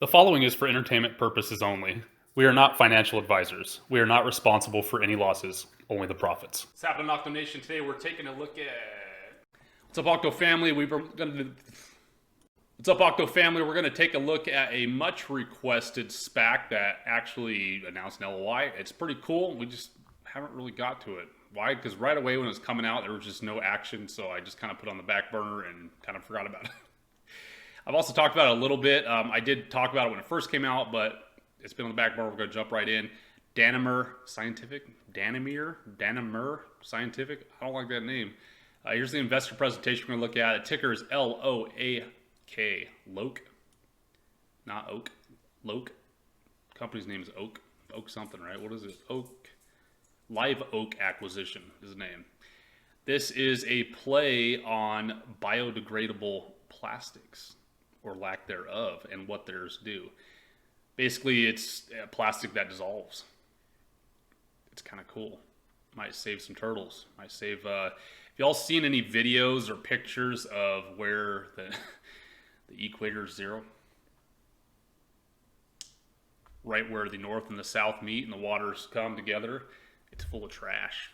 The following is for entertainment purposes only. We are not financial advisors. We are not responsible for any losses, only the profits. What's happening, Octo Nation? Today we're taking a look at... What's up, Octo family? What's up, Octo family? We're going to take a look at a much requested SPAC that actually announced an LOI. It's pretty cool. We just haven't really got to it. Why? Because right away when it was coming out, there was just no action, so I just kind of put it on the back burner and kind of forgot about it. I've also talked about it a little bit. I did talk about it when it first came out, but it's been on the back burner. We're going to jump right in. Danimer Scientific. Danimer Scientific. I don't like that name. Here's the investor presentation we're going to look at. The ticker is LOAK. LOAK. Not Oak. LOAK. Company's name is Oak. Oak something, right? What is it? Oak. Live Oak Acquisition is the name. This is a play on biodegradable plastics, or lack thereof, and what theirs do. Basically, it's plastic that dissolves. It's kind of cool. Might save some turtles. Might save... if y'all seen any videos or pictures of where the equator is zero, right where the north and the south meet and the waters come together, it's full of trash.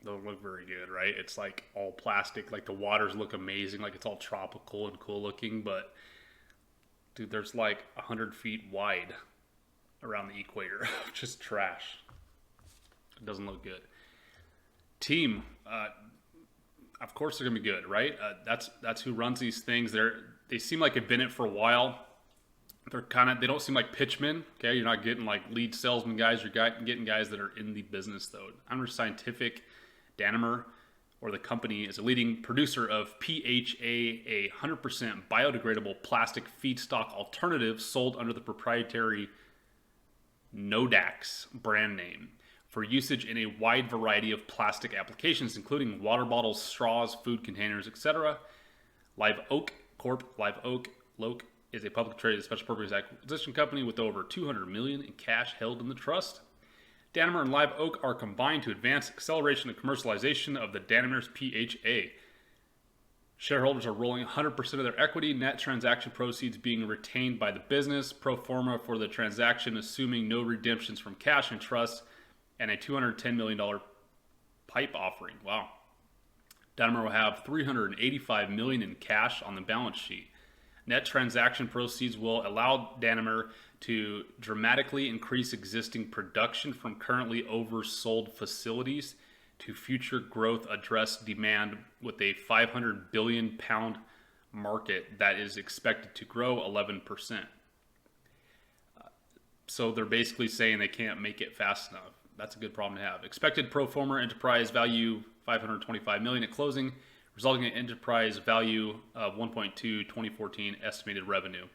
Doesn't look very good, right? It's like all plastic. Like the waters look amazing, like it's all tropical and cool looking, but dude, there's like 100 feet wide around the equator. Just trash. It doesn't look good. Team, of course they're gonna be good, right? That's who runs these things. They seem like they've been in it for a while. They don't seem like pitchmen. Okay, you're not getting like lead salesman guys. You're getting guys that are in the business though. Danimer Scientific, Danimer, or the company, is a leading producer of PHA, a 100% biodegradable plastic feedstock alternative sold under the proprietary Nodax brand name for usage in a wide variety of plastic applications, including water bottles, straws, food containers, etc. Live Oak Corp, Live Oak, LOAK, is a publicly traded special purpose acquisition company with over $200 million in cash held in the trust. Danimer and Live Oak are combined to advance acceleration and commercialization of the Danimer's PHA. Shareholders are rolling 100% of their equity, net transaction proceeds being retained by the business, pro forma for the transaction assuming no redemptions from cash and trust, and a $210 million pipe offering. Wow. Danimer will have $385 million in cash on the balance sheet. Net transaction proceeds will allow Danimer to dramatically increase existing production from currently oversold facilities to future growth address demand with a 500 billion pound market that is expected to grow 11%. So they're basically saying they can't make it fast enough. That's a good problem to have. Expected pro forma enterprise value $525 million at closing, resulting in enterprise value of 1.2 2014 estimated revenue.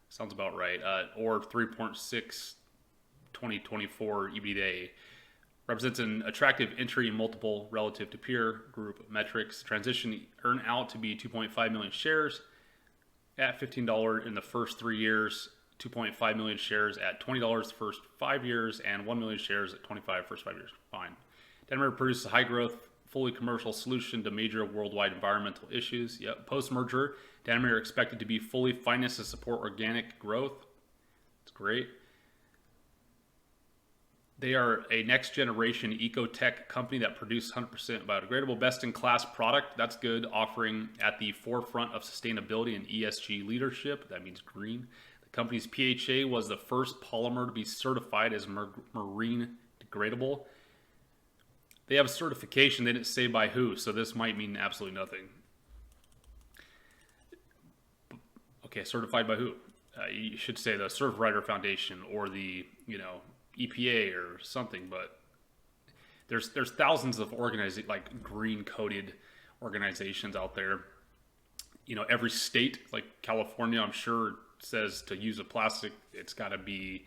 Sounds about right. Or 3.6 2024 EBITDA. Represents an attractive entry multiple relative to peer group metrics. Transition earn out to be 2.5 million shares at $15 in the first 3 years, 2.5 million shares at $20 the first 5 years, and 1 million shares at $25 first 5 years. Fine. Danimer produces a high growth, fully commercial solution to major worldwide environmental issues. Yep. Post-merger, Danimer are expected to be fully financed to support organic growth. It's great. They are a next-generation eco-tech company that produces 100% biodegradable, best-in-class product. That's good, offering at the forefront of sustainability and ESG leadership. That means green. The company's PHA was the first polymer to be certified as marine degradable. They have a certification. They didn't say by who, so this might mean absolutely nothing. Okay, certified by who? You should say the Surfrider Foundation or the, EPA or something, but there's thousands of like green coded organizations out there. Every state, like California, I'm sure says to use a plastic, it's got to be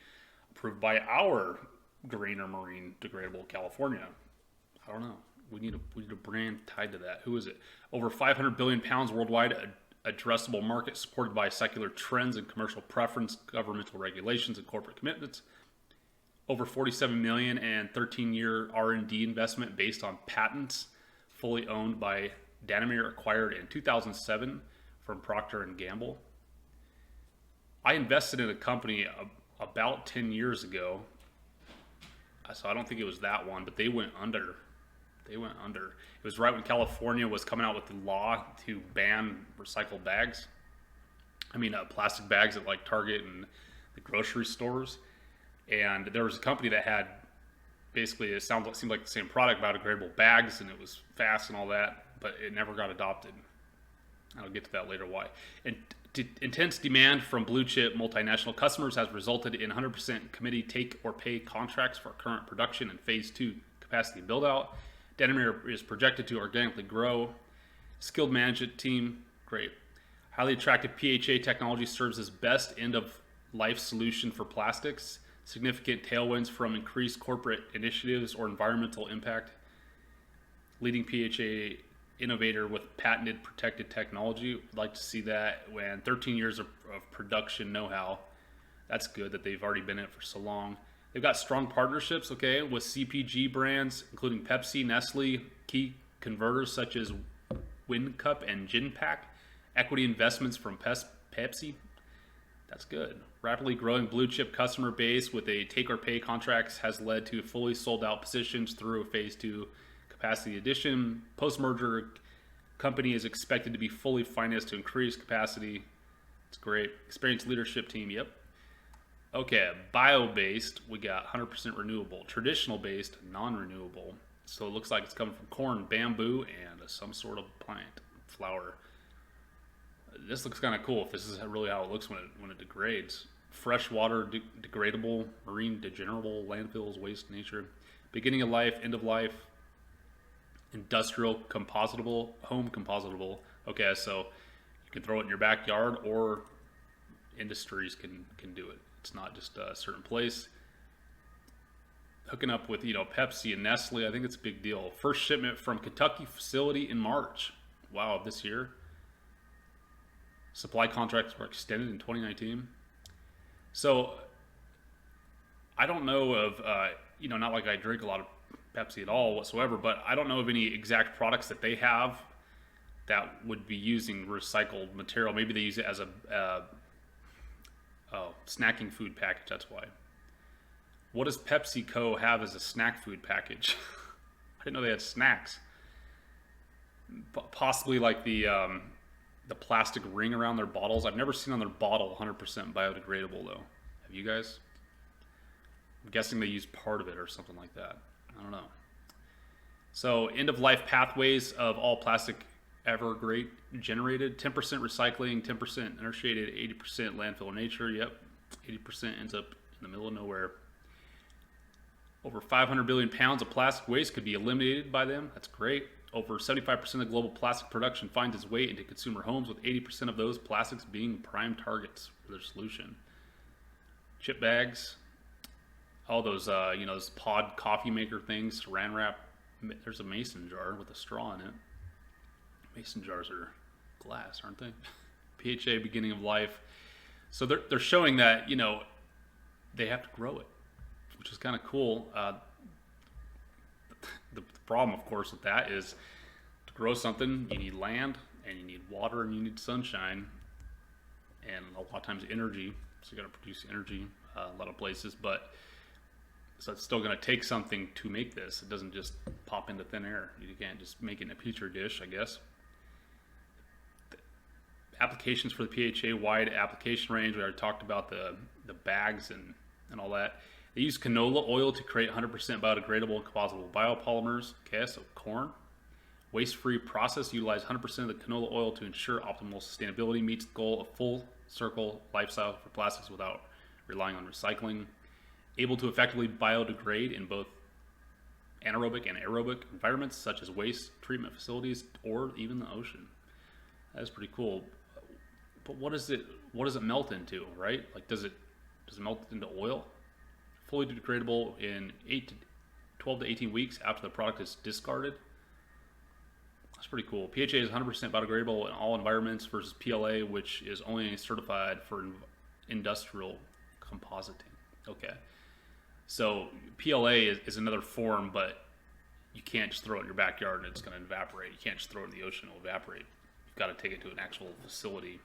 approved by our green or marine degradable California. I don't know. We need a brand tied to that. Who is it? Over 500 billion pounds worldwide addressable market supported by secular trends and commercial preference, governmental regulations, and corporate commitments. Over 47 million and 13-year R&D investment based on patents fully owned by Danimer, acquired in 2007 from Procter & Gamble. I invested in a company about 10 years ago. So I don't think it was that one, but they went under. They went under. It was right when California was coming out with the law to ban recycled bags. I mean, plastic bags at like Target and the grocery stores. And there was a company that had basically, seemed like the same product, biodegradable bags, and it was fast and all that, but it never got adopted. I'll get to that later why. And intense demand from blue chip multinational customers has resulted in 100% committee take or pay contracts for current production and phase 2 capacity build out. Danimer is projected to organically grow. Skilled management team, great. Highly attractive PHA technology serves as best end of life solution for plastics. Significant tailwinds from increased corporate initiatives or environmental impact. Leading PHA innovator with patented protected technology. I'd like to see that when 13 years of production know-how. That's good that they've already been in it for so long. They've got strong partnerships, okay, with CPG brands, including Pepsi, Nestle, key converters such as WinCup and Genpack, equity investments from Pepsi. That's good. Rapidly growing blue chip customer base with a take or pay contracts has led to fully sold out positions through a phase 2 capacity addition. Post-merger company is expected to be fully financed to increase capacity. It's great. Experienced leadership team, yep. Okay, bio-based, we got 100% renewable. Traditional based, non-renewable. So it looks like it's coming from corn, bamboo, and some sort of plant, flower. This looks kind of cool if this is really how it looks when it degrades. Freshwater degradable, marine degenerable, landfills, waste, nature. Beginning of life, end of life, industrial compositable, home compositable. Okay, so you can throw it in your backyard or industries can do it. It's not just a certain place. Hooking up with, Pepsi and Nestle, I think it's a big deal. First shipment from Kentucky facility in March. Wow, this year. Supply contracts were extended in 2019. So I don't know of, not like I drink a lot of Pepsi at all whatsoever, but I don't know of any exact products that they have that would be using recycled material. Maybe they use it as a snacking food package, that's why. What does PepsiCo have as a snack food package? I didn't know they had snacks. Possibly like the plastic ring around their bottles. I've never seen on their bottle 100% biodegradable though. Have you guys? I'm guessing they use part of it or something like that. I don't know. So end of life pathways of all plastic ever generated. 10% recycling, 10% inertiated, 80% landfill nature. Yep. 80% ends up in the middle of nowhere. Over 500 billion pounds of plastic waste could be eliminated by them. That's great. Over 75% of global plastic production finds its way into consumer homes, with 80% of those plastics being prime targets for their solution. Chip bags, all those, those pod coffee maker things, saran wrap. There's a mason jar with a straw in it. Mason jars are glass, aren't they? PHA, beginning of life. So they're showing that, they have to grow it, which is kind of cool. The problem, of course, with that is to grow something, you need land, and you need water, and you need sunshine, and a lot of times energy. So you got to produce energy a lot of places, but so it's still going to take something to make this. It doesn't just pop into thin air. You can't just make it in a petri dish, I guess. Applications for the PHA wide application range. We already talked about the bags and all that. They use canola oil to create 100% biodegradable and compositable biopolymers. Okay, so corn. Waste-free process utilize 100% of the canola oil to ensure optimal sustainability, meets the goal of full circle lifestyle for plastics without relying on recycling. Able to effectively biodegrade in both anaerobic and aerobic environments such as waste treatment facilities or even the ocean. That's pretty cool. But what does it melt into, right? Like does it melt into oil? Fully degradable in 12 to 18 weeks after the product is discarded. That's pretty cool. PHA is 100% biodegradable in all environments versus PLA, which is only certified for industrial compositing. Okay. So PLA is another form, but you can't just throw it in your backyard and it's going to evaporate. You can't just throw it in the ocean, it'll evaporate. You've got to take it to an actual facility.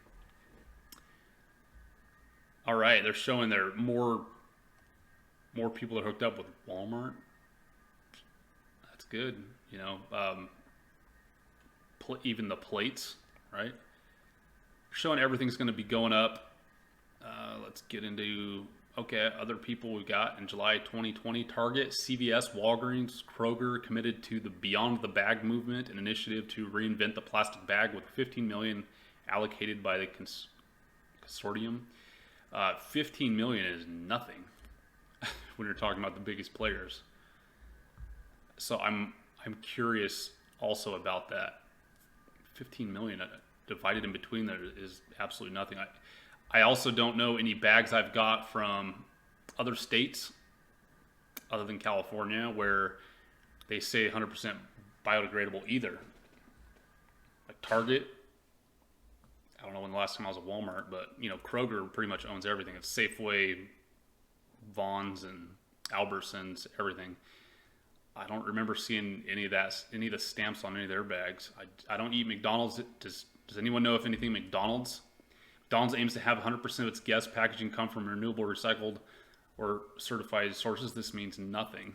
All right, they're showing there more people are hooked up with Walmart. That's good. You know, even the plates, right? Showing everything's going to be going up. Let's get into other people we got in July 2020. Target, CVS, Walgreens, Kroger committed to the Beyond the Bag movement, an initiative to reinvent the plastic bag with 15 million allocated by the consortium. 15 million is nothing when you're talking about the biggest players. So I'm curious also about that. 15 million divided in between there is absolutely nothing. I also don't know any bags I've got from other states other than California where they say 100% biodegradable either. Like Target, I don't know when the last time I was at Walmart, but you know, Kroger pretty much owns everything. It's Safeway, Vaughn's, and Albertsons, everything. I don't remember seeing any of the stamps on any of their bags. I don't eat McDonald's. Does anyone know if anything McDonald's aims to have 100% of its guest packaging come from renewable, recycled, or certified sources? This means nothing.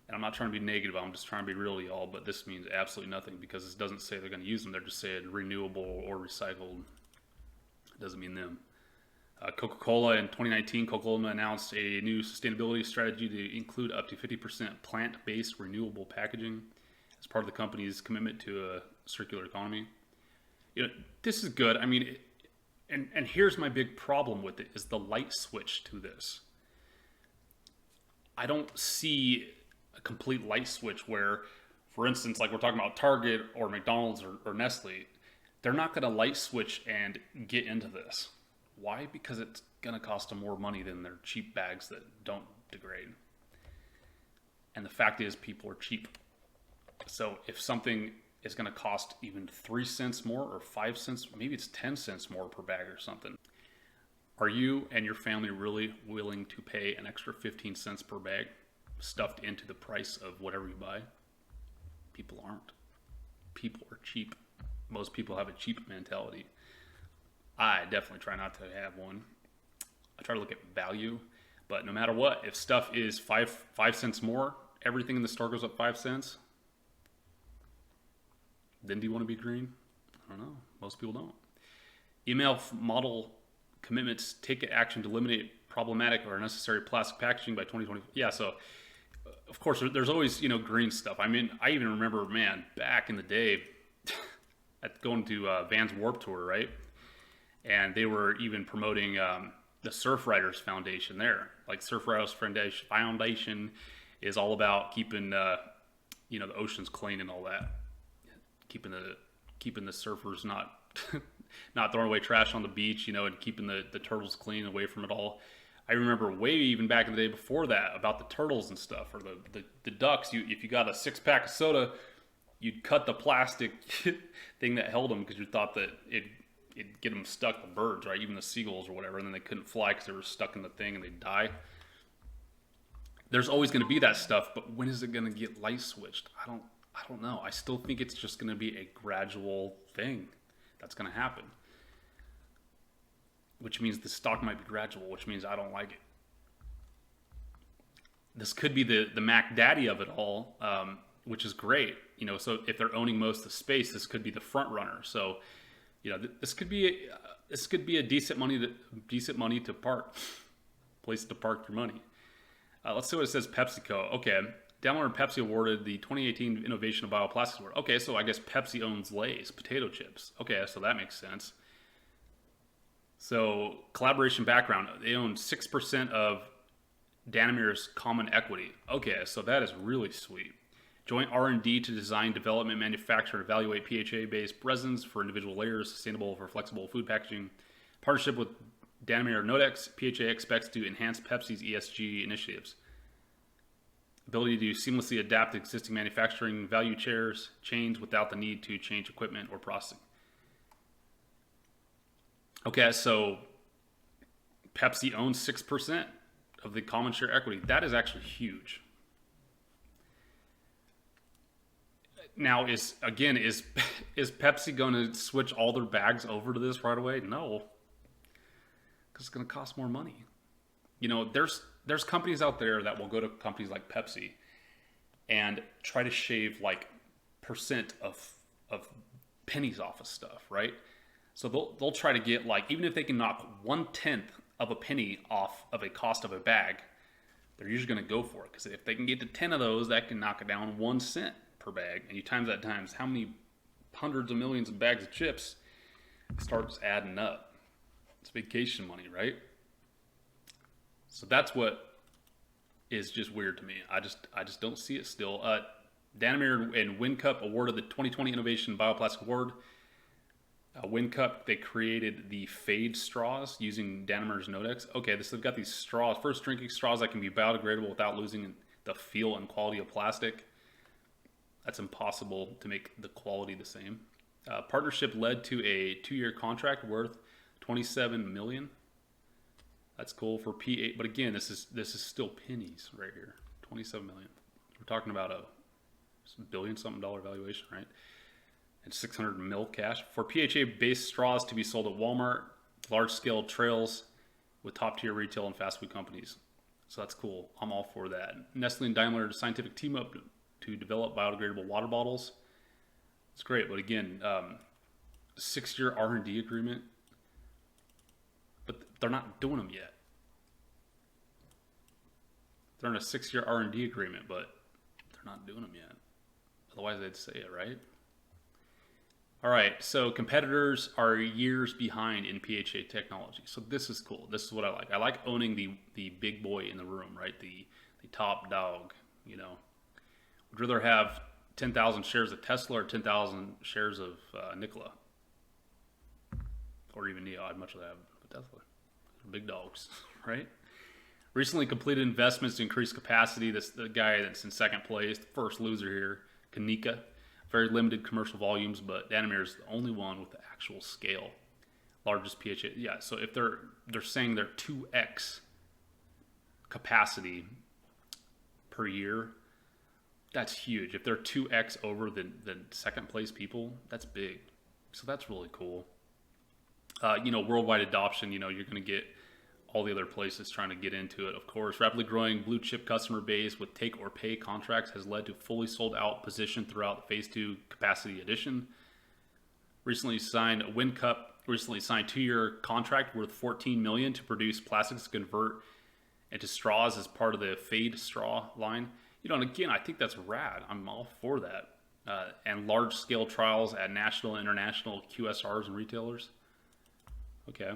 And I'm not trying to be negative. I'm just trying to be real, y'all. But this means absolutely nothing because this doesn't say they're going to use them. They're just saying renewable or recycled. It doesn't mean them. Coca-Cola in 2019, Coca-Cola announced a new sustainability strategy to include up to 50% plant-based renewable packaging as part of the company's commitment to a circular economy. You know, this is good. I mean, and here's my big problem with it is the light switch to this. I don't see a complete light switch where, for instance, like we're talking about Target or McDonald's or Nestle, they're not going to light switch and get into this. Why? Because it's going to cost them more money than their cheap bags that don't degrade. And the fact is, people are cheap. So if something is going to cost even 3 cents more or 5 cents, maybe it's 10 cents more per bag or something, are you and your family really willing to pay an extra 15 cents per bag stuffed into the price of whatever you buy? People aren't. People are cheap. Most people have a cheap mentality. I definitely try not to have one. I try to look at value, but no matter what, if stuff is five cents more, everything in the store goes up 5 cents, then do you want to be green? I don't know. Most people don't. Email model commitments, take action to eliminate problematic or unnecessary plastic packaging by 2020. Yeah, so of course there's always, you know, green stuff. I mean, I even remember, man, back in the day at going to Vans Warped Tour, right? And they were even promoting the Surf Riders Foundation there. Like Surf Riders Foundation is all about keeping you know, the oceans clean and all that, keeping the surfers not not throwing away trash on the beach, you know, and keeping the turtles clean away from it all. I remember way even back in the day before that about the turtles and stuff, or the ducks. If you got a 6-pack of soda, you'd cut the plastic thing that held them because you thought that it'd get them stuck, the birds, right? Even the seagulls or whatever, and then they couldn't fly because they were stuck in the thing and they'd die. There's always going to be that stuff, but when is it going to get light switched? I don't know. I still think it's just going to be a gradual thing that's going to happen, which means the stock might be gradual, which means I don't like it. This could be the Mac Daddy of it all, which is great. You know, so if they're owning most of the space, this could be the front runner. So, you know, this could be a decent money to park, place to park your money. Let's see what it says. PepsiCo. Okay, Daimler and Pepsi awarded the 2018 Innovation of Bioplastics Award. Okay, so I guess Pepsi owns Lay's potato chips. Okay, so that makes sense. So collaboration background, they own 6% of Danimer's common equity. Okay, so that is really sweet. Joint R&D to design, development, manufacture, and evaluate PHA-based resins for individual layers, sustainable for flexible food packaging. Partnership with Danimer Nodex, PHA expects to enhance Pepsi's ESG initiatives. Ability to seamlessly adapt existing manufacturing value chains without the need to change equipment or processing. Okay, so Pepsi owns 6% of the common share equity. That is actually huge. Now, is Pepsi going to switch all their bags over to this right away? No. Because it's going to cost more money. There's companies out there that will go to companies like Pepsi and try to shave like percent of pennies off of stuff, right? So they'll try to get, like, even if they can knock 1/10 of a penny off of a cost of a bag, they're usually going to go for it, because if they can get to 10 of those, that can knock it down 1 cent per bag, and you times that times how many hundreds of millions of bags of chips, it starts adding up. It's vacation money, right? So that's what is just weird to me. I just don't see it still. Danimer and WinCup awarded the 2020 Innovation Bioplastic Award. WinCup, they created the Fade straws using Danimer's Nodex. Okay, so they've got these straws, first drinking straws that can be biodegradable without losing the feel and quality of plastic. That's impossible to make the quality the same. Partnership led to a 2-year contract worth $27 million. That's cool for P8, but again, this is still pennies right here. $27 million. We're talking about a billion-something dollar valuation, right? And 600 mil cash for PHA-based straws to be sold at Walmart, large-scale trails with top-tier retail and fast food companies. So that's cool. I'm all for that. Nestle and Daimler scientific team up to develop biodegradable water bottles. It's great, but again, 6-year R&D agreement, but they're not doing them yet. They're in a 6-year R&D agreement, but they're not doing them yet. Otherwise, they'd say it, right? All right, so competitors are years behind in PHA technology. So this is cool. This is what I like. I like owning the big boy in the room, right? The top dog, Would rather have 10,000 shares of Tesla or 10,000 shares of Nikola. Or even Neo. I'd much rather have Tesla. They're big dogs, right? Recently completed investments to increase capacity. The guy that's in second place, the first loser here, Kanika. Very limited commercial volumes, but Danimer is the only one with the actual scale. Largest PHA. Yeah, so if they're saying they're 2x capacity per year, that's huge. If they're 2x over the second place people, that's big. So that's really cool. Worldwide adoption, you're going to get all the other places trying to get into it, of course. Rapidly growing blue chip customer base with take or pay contracts has led to fully sold out position throughout the phase 2 capacity addition. Recently signed 2-year contract worth $14 million to produce plastics to convert into straws as part of the Fade straw line. And again, I think that's rad. I'm all for that. And large scale trials at national and international QSRs and retailers. Okay.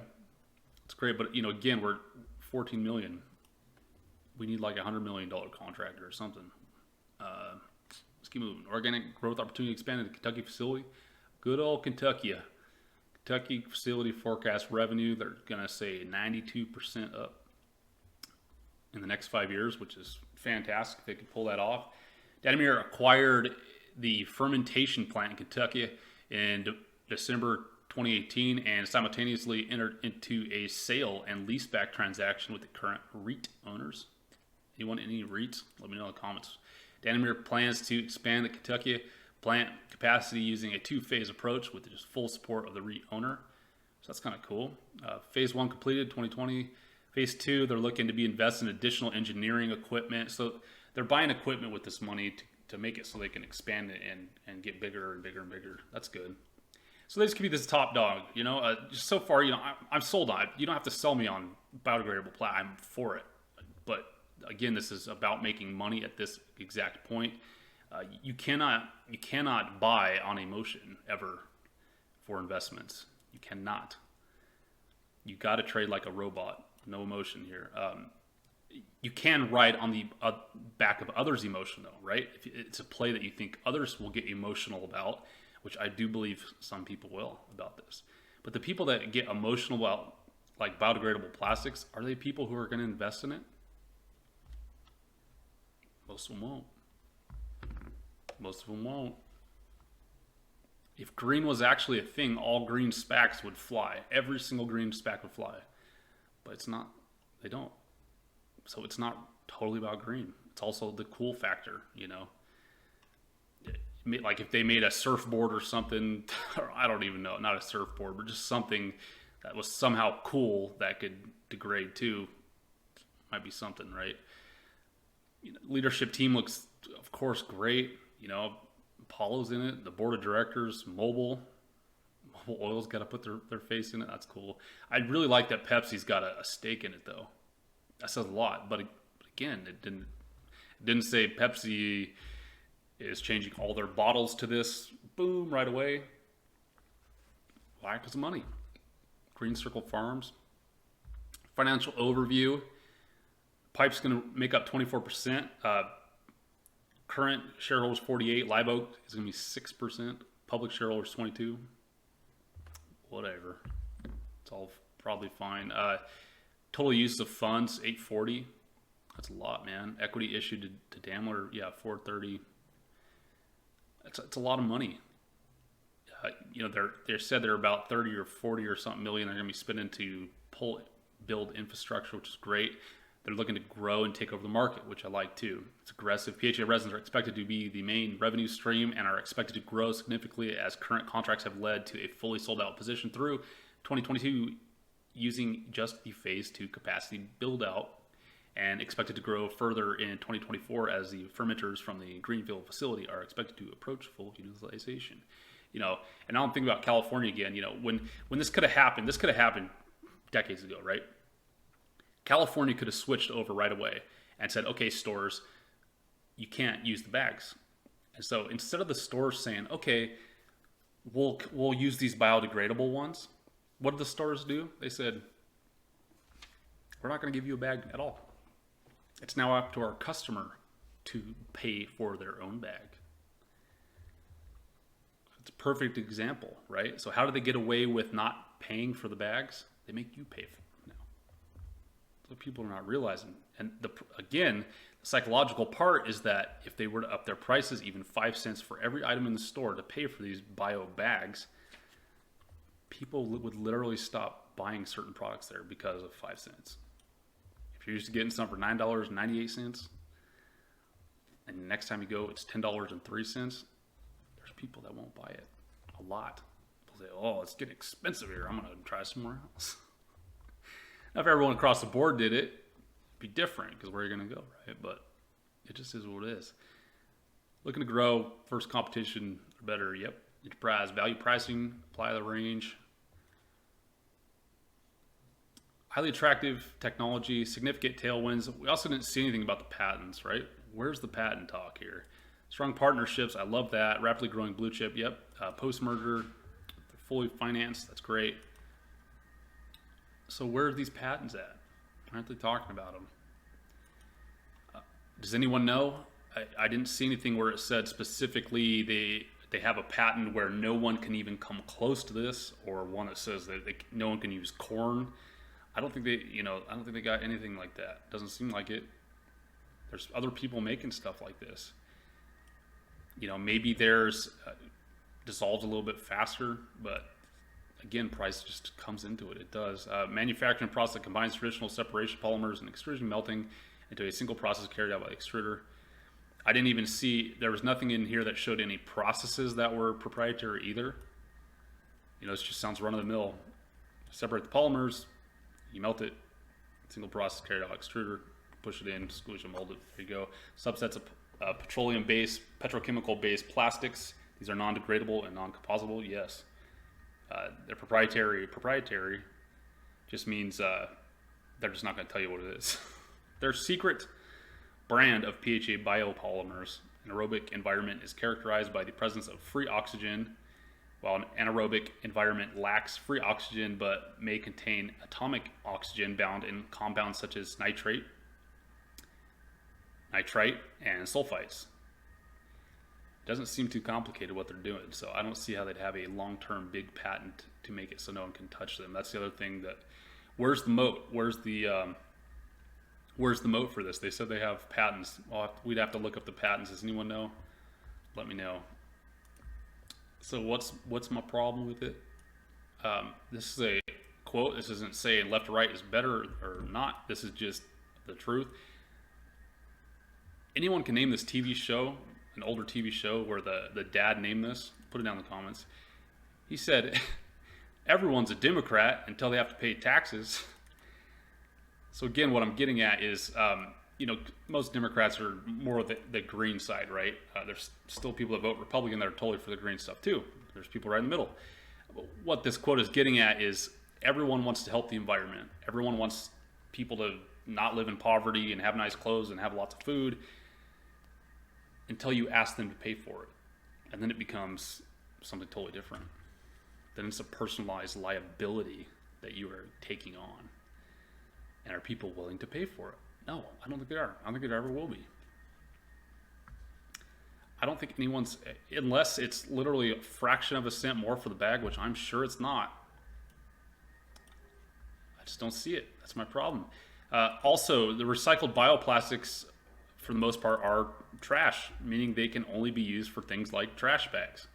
It's great, but again, we're 14 million. We need like $100 million contract or something. Let's keep moving. Organic growth opportunity expanded to Kentucky facility. Good old Kentucky. Kentucky facility forecast revenue. They're gonna say 92% up in the next 5 years, which is fantastic if they could pull that off. Danimer acquired the fermentation plant in Kentucky in December 2018 and simultaneously entered into a sale and leaseback transaction with the current REIT owners. Anyone any REITs? Let me know in the comments. Danimer plans to expand the Kentucky plant capacity using a 2-phase approach with just full support of the REIT owner. So that's kind of cool. Phase 1 completed 2020. Phase 2, they're looking to be invested in additional engineering equipment. So they're buying equipment with this money to make it so they can expand it and get bigger and bigger and bigger. That's good. So this could be this top dog, just so far, I'm sold on it. You don't have to sell me on biodegradable plastic. I'm for it. But again, this is about making money at this exact point. You cannot buy on emotion ever for investments. You cannot. You got to trade like a robot. No emotion here. You can ride on the back of others' emotion though, right? If it's a play that you think others will get emotional about, which I do believe some people will about this. But the people that get emotional about like biodegradable plastics, are they people who are going to invest in it? Most of them won't. Most of them won't. If green was actually a thing, all green SPACs would fly. Every single green SPAC would fly. But it's not. They don't. So it's not totally about green. It's also the cool factor, Like if they made a surfboard or something, or I don't even know, not a surfboard, but just something that was somehow cool that could degrade too. Might be something, right? Leadership team looks, of course, great. Apollo's in it. The board of directors, Mobil Oil's got to put their face in it. That's cool. I really like that Pepsi's got a stake in it, though. That says a lot. But again, it didn't say Pepsi is changing all their bottles to this. Boom, right away. Why? Because of money. Green Circle Farms. Financial overview. Pipe's going to make up 24%. Current shareholders 48. Live Oak is going to be 6%. Public shareholders 22. Whatever. It's all probably fine. Total use of funds 840. That's a lot, man. Equity issued to Daimler, 430. It's a lot of money. They said they're about 30 or 40 or something million they're going to be spending to build infrastructure, which is great. They're looking to grow and take over the market, which I like too. It's aggressive. PHA resins are expected to be the main revenue stream and are expected to grow significantly as current contracts have led to a fully sold out position through 2022 using just the phase 2 capacity build out, and expected to grow further in 2024 as the fermenters from the Greenfield facility are expected to approach full utilization. And I don't think about California again. When this could have happened decades ago, right? California could have switched over right away and said, okay, stores, you can't use the bags. And so instead of the stores saying, okay, we'll use these biodegradable ones, what did the stores do? They said, we're not going to give you a bag at all. It's now up to our customer to pay for their own bag. It's a perfect example, right? So how do they get away with not paying for the bags? They make you pay for them now. So people are not realizing. And again, the psychological part is that if they were to up their prices even 5 cents for every item in the store to pay for these bio bags, people would literally stop buying certain products there because of 5 cents. If you're used to getting some for $9.98, and the next time you go, it's $10.03, there's people that won't buy it. A lot. They'll say, oh, it's getting expensive here. I'm going to try somewhere else. Now, if everyone across the board did it, it'd be different because where are you going to go, right? But it just is what it is. Looking to grow, first competition or better, yep. Enterprise value pricing, apply the range. Highly attractive technology, significant tailwinds. We also didn't see anything about the patents, right? Where's the patent talk here? Strong partnerships, I love that. Rapidly growing blue chip, yep. Post-merger, they're fully financed, that's great. So where are these patents at? Why aren't they talking about them? Does anyone know? I didn't see anything where it said specifically they have a patent where no one can even come close to this, or one that says that no one can use corn. I don't think they got anything like that. Doesn't seem like it. There's other people making stuff like this. Maybe theirs dissolves a little bit faster, but again, price just comes into it. It does. Manufacturing process that combines traditional separation polymers and extrusion melting into a single process carried out by the extruder. I didn't even see, there was nothing in here that showed any processes that were proprietary either. It just sounds run of the mill. Separate the polymers, you melt it, single process carried out by extruder, push it in, squeeze and mold it, there you go. Subsets of petroleum-based, petrochemical-based plastics. These are non-degradable and non-composable, yes. They're proprietary. Proprietary just means they're just not going to tell you what it is. Their secret brand of PHA biopolymers. An aerobic environment is characterized by the presence of free oxygen, while an anaerobic environment lacks free oxygen but may contain atomic oxygen bound in compounds such as nitrite, and sulfites. Doesn't seem too complicated what they're doing, so I don't see how they'd have a long-term big patent to make it so no one can touch them. That's the other thing. That where's the moat? Where's the moat for this? They said they have patents. We'd have to look up the patents. Does anyone know? Let me know. So what's my problem with it? This is a quote. This isn't saying left or right is better or not. This is just the truth. Anyone can name this TV show, an older TV show where the dad named this. Put it down in the comments. He said, everyone's a Democrat until they have to pay taxes. So again, what I'm getting at is, most Democrats are more the green side, right? There's still people that vote Republican that are totally for the green stuff too. There's people right in the middle. What this quote is getting at is everyone wants to help the environment. Everyone wants people to not live in poverty and have nice clothes and have lots of food until you ask them to pay for it. And then it becomes something totally different. Then it's a personalized liability that you are taking on. And are people willing to pay for it? No, I don't think they are. I don't think there ever will be. I don't think anyone's, unless it's literally a fraction of a cent more for the bag, which I'm sure it's not. I just don't see it. That's my problem. Also, the recycled bioplastics, for the most part, are trash, meaning they can only be used for things like trash bags.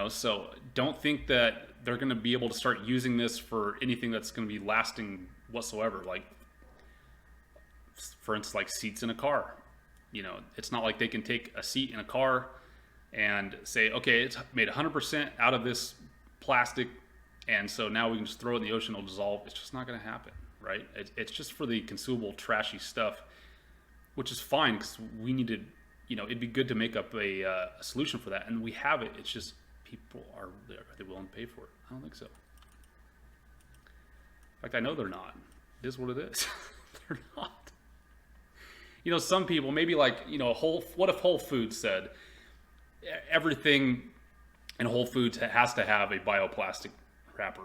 So don't think that they're going to be able to start using this for anything that's going to be lasting whatsoever. Like, for instance, like seats in a car. It's not like they can take a seat in a car and say, okay, it's made 100% out of this plastic, and so now we can just throw it in the ocean, it'll dissolve. It's just not going to happen, right? It's just for the consumable, trashy stuff, which is fine because we need to, it'd be good to make up a solution for that, and we have it. It's just people are they willing to pay for it? I don't think so. In fact, I know they're not. It is what it is. They're not. Some people, maybe like, what if Whole Foods said everything in Whole Foods has to have a bioplastic wrapper?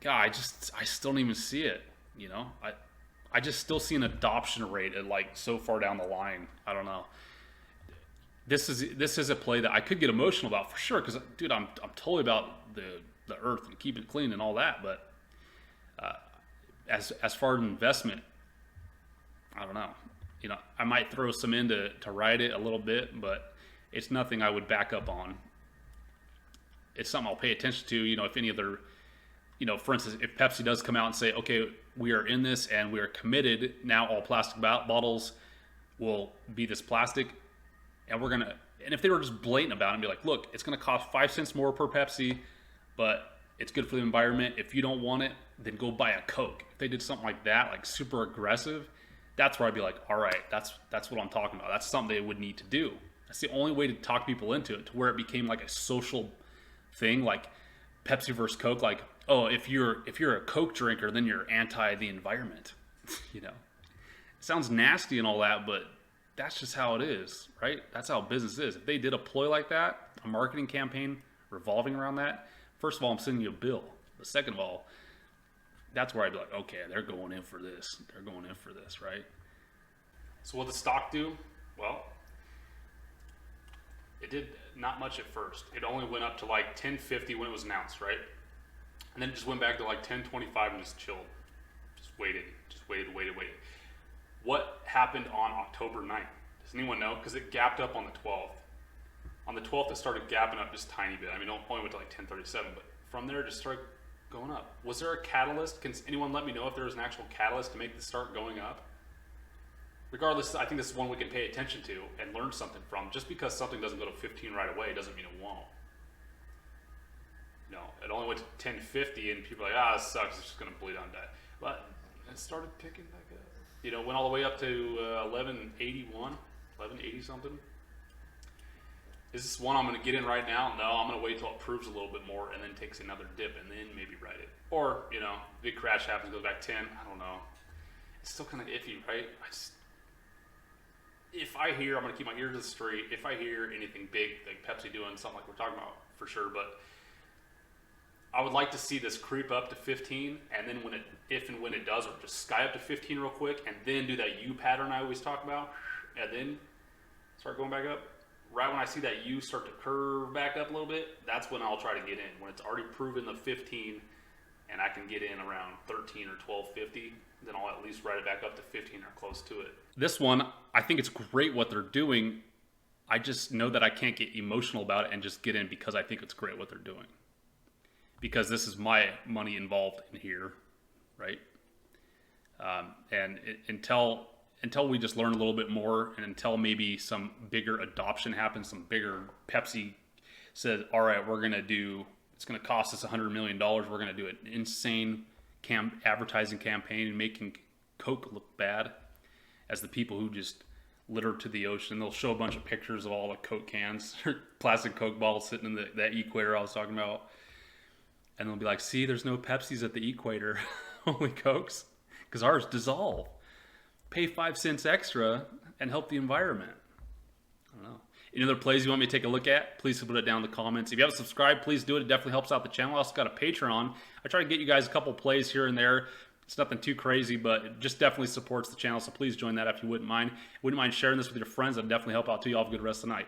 God, I still don't even see it. I just still see an adoption rate at like so far down the line. I don't know. This is a play that I could get emotional about for sure, because dude, I'm totally about the earth and keeping it clean and all that. But as far as investment, I don't know. I might throw some in to ride it a little bit, but it's nothing I would back up on. It's something I'll pay attention to. If any other, for instance, if Pepsi does come out and say, okay, we are in this and we are committed, now all plastic bottles will be this plastic, and and if they were just blatant about it and be like, look, it's going to cost 5 cents more per Pepsi, but it's good for the environment. If you don't want it, then go buy a Coke. If they did something like that, like super aggressive, that's where I'd be like, all right, that's what I'm talking about. That's something they would need to do. That's the only way to talk people into it, to where it became like a social thing, like Pepsi versus Coke. Like, oh, if you're a Coke drinker, then you're anti the environment. It sounds nasty and all that, but that's just how it is, right? That's how business is. If they did a ploy like that, a marketing campaign revolving around that, first of all, I'm sending you a bill. But second of all, that's where I'd be like, okay, they're going in for this. They're going in for this, right? So what did the stock do? Well, it did not much at first. It only went up to like 1050 when it was announced, right? And then it just went back to like 1025 and just chilled. Just waited. What happened on October 9th? Does anyone know? Because it gapped up on the 12th. On the 12th, it started gapping up just a tiny bit. I mean, it only went to like 1037, but from there, it just started going up. Was there a catalyst? Can anyone let me know if there was an actual catalyst to make this start going up? Regardless, I think this is one we can pay attention to and learn something from. Just because something doesn't go to 15 right away doesn't mean it won't. It only went to 1050 and people are like, this sucks, it's just going to bleed on that. But it started picking back up. Went all the way up to 1181, 1180 something. Is this one I'm going to get in right now? No, I'm going to wait till it proves a little bit more and then takes another dip and then maybe ride it. Or, big crash happens, goes back 10. I don't know. It's still kind of iffy, right? If I hear, I'm going to keep my ear to the street. If I hear anything big, like Pepsi doing something like we're talking about, for sure. But I would like to see this creep up to 15, and then if and when it does, or just sky up to 15 real quick, and then do that U pattern I always talk about, and then start going back up. Right when I see that U start to curve back up a little bit, that's when I'll try to get in. When it's already proven the 15, and I can get in around 13 or 12.50, then I'll at least ride it back up to 15 or close to it. This one, I think it's great what they're doing. I just know that I can't get emotional about it and just get in because I think it's great what they're doing. Because this is my money involved in here, right? Until we just learn a little bit more, and until maybe some bigger adoption happens, some bigger Pepsi says, all right, we're going to do it's going to cost us $100 million. We're going to do an insane advertising campaign and making Coke look bad as the people who just litter to the ocean. They'll show a bunch of pictures of all the Coke cans, plastic Coke bottles sitting in that equator I was talking about. And they'll be like, see, there's no Pepsis at the equator, only Cokes, because ours dissolve. Pay 5 cents extra and help the environment. I don't know. Any other plays you want me to take a look at, please put it down in the comments. If you haven't subscribed, please do it. It definitely helps out the channel. I also got a Patreon. I try to get you guys a couple plays here and there. It's nothing too crazy, but it just definitely supports the channel, so please join that if you wouldn't mind. Wouldn't mind sharing this with your friends. That'd definitely help out too. Y'all have a good rest of the night.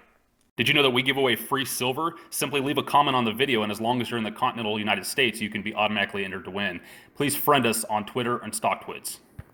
Did you know that we give away free silver? Simply leave a comment on the video, and as long as you're in the continental United States, you can be automatically entered to win. Please friend us on Twitter and StockTwits.